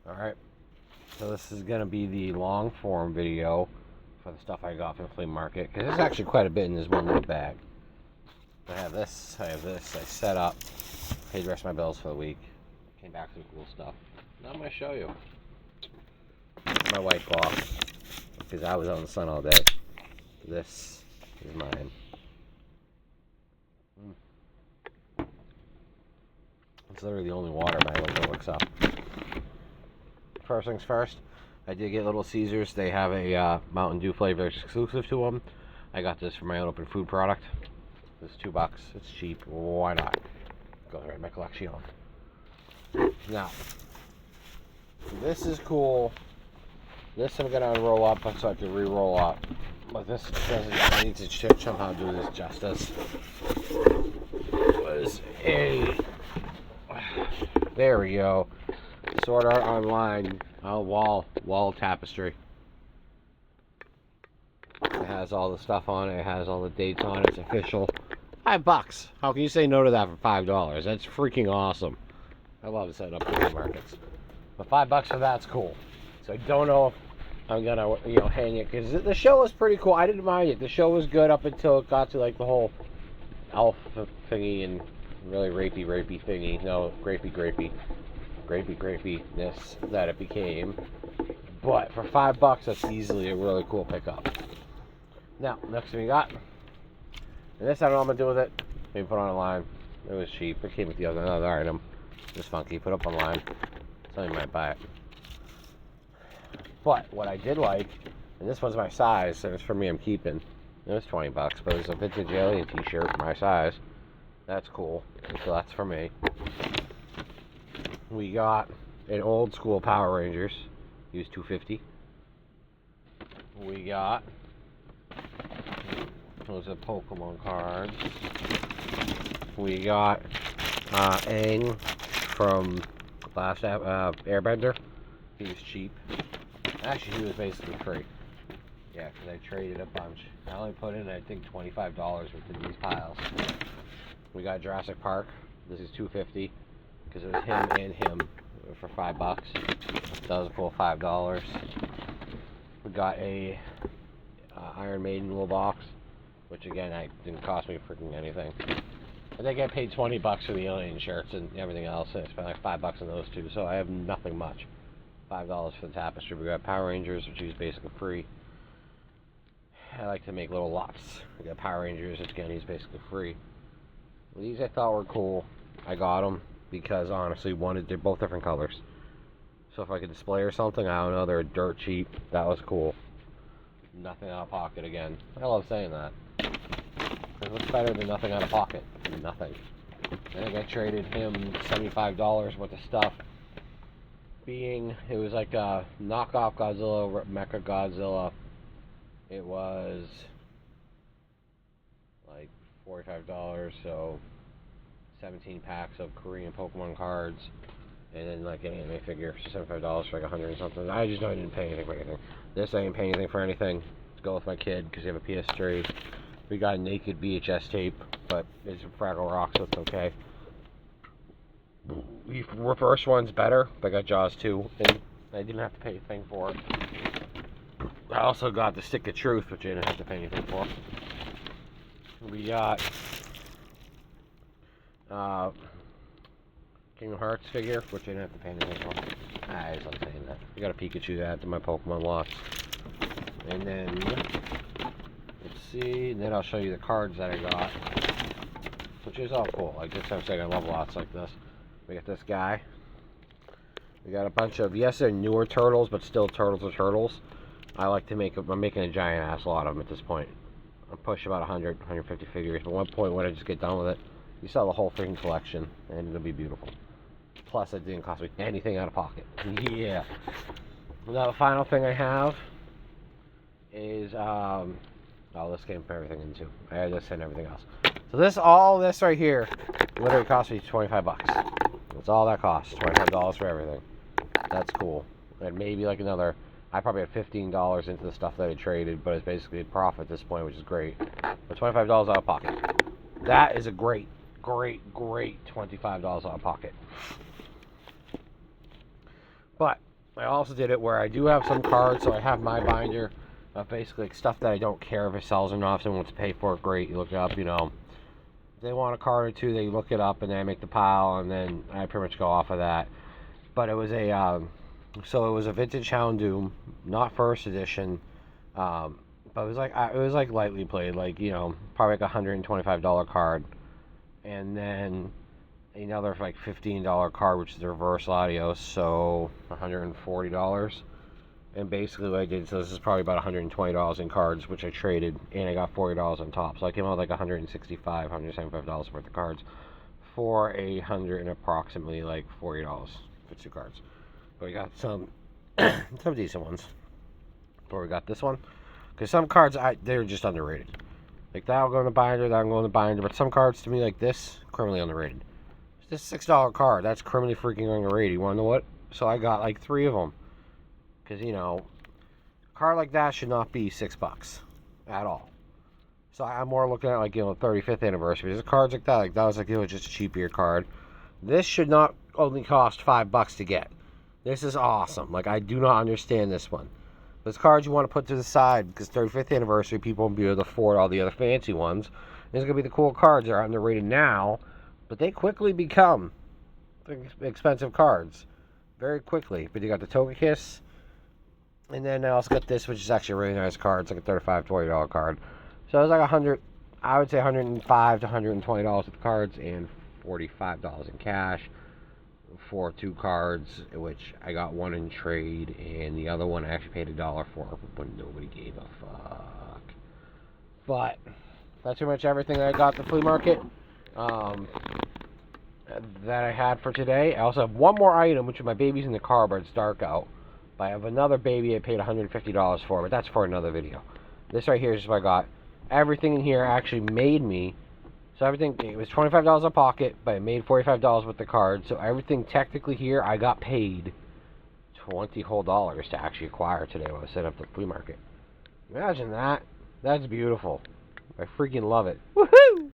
Alright, so this is going to be the long form video for the stuff I got from the flea market, because there's actually quite a bit in this one little bag. I have this, I set up, paid the rest of my bills for the week, came back with some cool stuff. Now I'm going to show you. My white cloth, because I was out in the sun all day. This is mine. It's literally the only water my window looks up. First things first, I did get Little Caesars. They have a Mountain Dew flavor exclusive to them. I got this for my own open food product. This is $2. It's cheap. Why not? Goes right in my collection. Now, this is cool. This I'm gonna unroll up so I can re-roll up. But this doesn't. I need to somehow do this justice. Was a. There we go. Sword Art Online wall tapestry. It has all the stuff on it. It has all the dates on it. It's official. $5. How can you say no to that for $5? That's freaking awesome. I love setting up flea markets. But $5 for that's cool. So I don't know if I'm gonna hang it, because the show was pretty cool. I didn't mind it. The show was good up until it got to like the whole elf thingy and really rapey thingy. No, grapey grapiness that it became. But for $5, that's easily a really cool pickup. Now, next thing we got, and this I don't know what I'm gonna do with it. Maybe put on a line. It was cheap. It came with the another item. Just funky. Put up online. Somebody might buy it. But what I did like, and this one's my size, and it's for me, I'm keeping. It was $20, but it's a vintage alien t-shirt my size. That's cool. So that's for me. We got an old school Power Rangers. Use 250. We got those are Pokemon cards. We got Aang from last Airbender. He was cheap. Actually, he was basically free. Yeah, because I traded a bunch. I only put in, I think, $25 worth of these piles. We got Jurassic Park. This is $250 because it was him and him for $5. That was a cool $5. We got a Iron Maiden little box, which again, didn't cost me freaking anything. I think I paid $20 for the alien shirts and everything else, and I spent like $5 on those two, so I have nothing much. $5 for the tapestry. We got Power Rangers, which is basically free. I like to make little lots. We got Power Rangers, which again, he's basically free. These I thought were cool. I got them because honestly, they're both different colors. So if I could display or something, I don't know, they're dirt cheap. That was cool. Nothing out of pocket again. I love saying that. It looks better than nothing out of pocket. Nothing. I think I traded him $75 worth of stuff. It was like a knockoff Godzilla, Mecha Godzilla. It was like $45, so 17 packs of Korean Pokemon cards, and then like an anime figure, so $75 for like 100 and something. I just know I didn't pay anything for anything. This I didn't pay anything for anything. To go with my kid because they have a PS3. We got a naked VHS tape, but it's a Fraggle Rock, so it's okay. The reverse one's better, but I got Jaws 2, and I didn't have to pay anything for it. I also got the Stick of Truth, which I didn't have to pay anything for. We got Kingdom Hearts figure, which I didn't have to pay anything for. I just like saying that. I got a Pikachu to add to my Pokemon lots. And then, let's see, and then I'll show you the cards that I got, which is all cool. Like this, I'm saying I love lots like this. We got this guy. We got a bunch of, yes, they're newer turtles, but still turtles are turtles. I like to I'm making a giant ass lot of them at this point. I'm pushing about 100, 150 figures, but at one point when I just get done with it, you sell the whole freaking collection, and it'll be beautiful. Plus, it didn't cost me anything out of pocket. Yeah. Now, the final thing I have is, this came for everything in too. I had this and everything else. So all this right here, literally cost me $25. That's all that costs, $25 for everything. That's cool. And maybe like another, I probably had $15 into the stuff that I traded, but it's basically a profit at this point, which is great. But $25 out of pocket. That is a great $25 out of pocket. But I also did it where I do have some cards, so I have my binder of basically like stuff that I don't care if it sells or not. If someone wants to pay for it, great. You look it up, you know. If they want a card or two, they look it up, and then I make the pile, and then I pretty much go off of that. But it was so it was a vintage Houndoom, not first edition, but it was like lightly played, like, you know, probably like $125 card, and then another like $15 card, which is the reverse audio, so $140. And basically what I did, so this is probably about $120 in cards, which I traded, and I got $40 on top. So I came out with like $165, $175 worth of cards for approximately like $40 for 2 cards. But we got some some decent ones. But we got this one, because some cards they're just underrated. Like that'll go in the binder, that'll go in the binder. But some cards to me like this, criminally underrated. This $6 card, that's criminally freaking underrated. You wanna know what? So I got like 3 of them. Because, you know, a card like that should not be $6 at all. So I'm more looking at, like, you know, 35th anniversary. There's cards like that was like, you know, just a cheaper card. This should not only cost $5 to get. This is awesome. Like, I do not understand this one. Those cards you want to put to the side, because 35th anniversary, people won't be able to afford all the other fancy ones. These are going to be the cool cards that are underrated now, but they quickly become expensive cards. Very quickly. But you got the Togekiss. And then I also got this, which is actually a really nice card. It's like a $35, $40 card. So it was like I would say $105 to $120 with cards and $45 in cash for 2 cards, which I got one in trade, and the other one I actually paid $1 for, but nobody gave a fuck. But that's pretty much everything that I got at the flea market that I had for today. I also have one more item, which is my baby's in the car, but it's dark out. I have another baby I paid $150 for, but that's for another video. This right here is what I got. Everything in here actually made me, so everything, it was $25 a pocket, but it made $45 with the card, so everything technically here, I got paid $20 whole to actually acquire today when I set up the flea market. Imagine that. That's beautiful. I freaking love it. Woohoo!